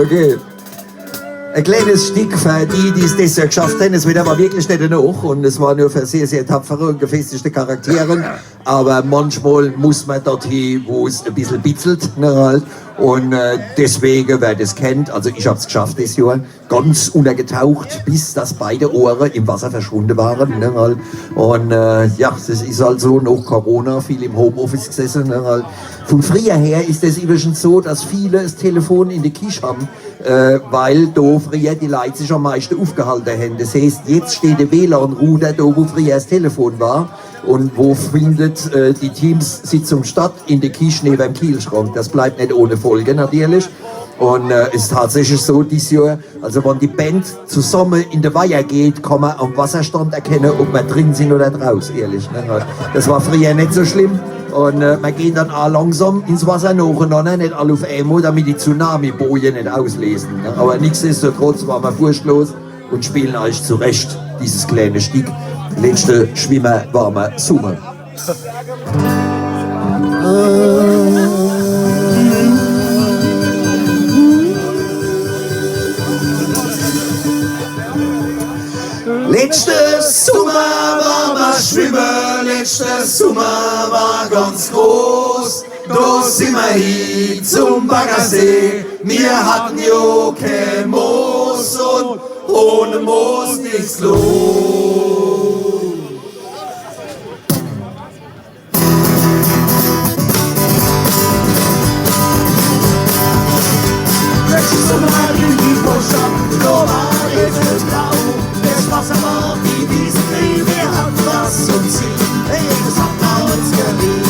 Okay. Ein kleines Stück für die, die es das ja geschafft haben. Es wird aber wirklich nicht noch. Und es war nur für sehr, sehr tapfere und gefestigte Charaktere. Aber manchmal muss man dorthin, wo es ein bisschen bitzelt. Ne, halt. Und deswegen, wer das kennt, also ich habe es geschafft das Jahr, ganz untergetaucht, bis dass beide Ohren im Wasser verschwunden waren. Ne, halt. Und ja, das ist halt so, nach Corona, viel im Homeoffice gesessen. Ne, halt. Von früher her ist es übrigens so, dass viele das Telefon in der Küche haben, weil da früher die Leute sich am meisten aufgehalten haben. Das heißt, jetzt steht der WLAN-Router da, wo früher das Telefon war. Und wo findet die Teams-Sitzung statt? In der Küche neben dem Kühlschrank. Das bleibt nicht ohne Folge natürlich. Und es ist tatsächlich so, dieses Jahr, also wenn die Band zusammen in der Weiher geht, kann man am Wasserstand erkennen, ob wir drin sind oder draußen, ehrlich. Ne? Das war früher nicht so schlimm. Und wir gehen dann auch langsam ins Wasser nacheinander, nicht alle auf einmal, damit die Tsunami-Boje nicht auslesen. Ne? Aber nichtsdestotrotz waren wir furchtlos und spielen euch zurecht dieses kleine Stück. Letzte Schwimmer, warmer Sommer. Letztes Sommer war wir schwimmen, letztes Sommer war ganz groß. Da sind wir hin zum Baggersee, wir hatten ja kein Moos und ohne Moos nichts los. Letztes Sommer in die Vorstadt, da war es blau. Das Wasser war wie diese Knie, wir hatten was zum Ziehen, hey, das hat bei uns geliehen.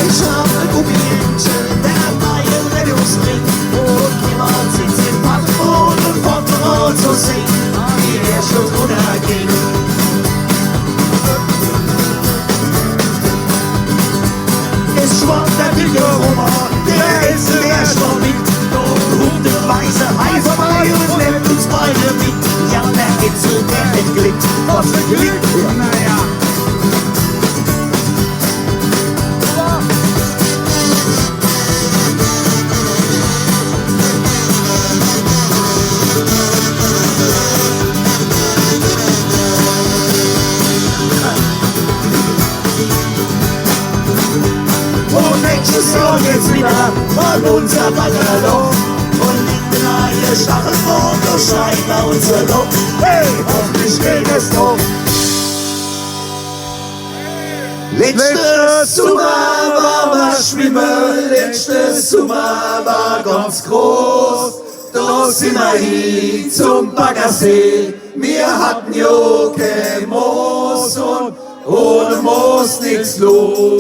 Ich hab ne Gummientchen, der war im Rettungsring, und jemand sitzt im Paddelboot und kommt rot zu singen, wie der schon runterging. Es schwamm der dicke Roman, der ist der schon mit. Weiße Hai vorbei und nimmt uns beide mit. Ja, der Itzel, der entglitten. Was für Glück, ja, naja. Und nächstes Jahr geht's wieder an unser Baggerloch. Ihr Stachelform, da scheint bei uns der Loch. Hey, hoffentlich geht es noch. Letztes Sommer war wir schwimmen, letztes Sommer war ganz groß. Da sind wir hin zum Baggersee, wir hatten ja kein Moos und ohne Moos nichts los.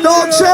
Dobrze!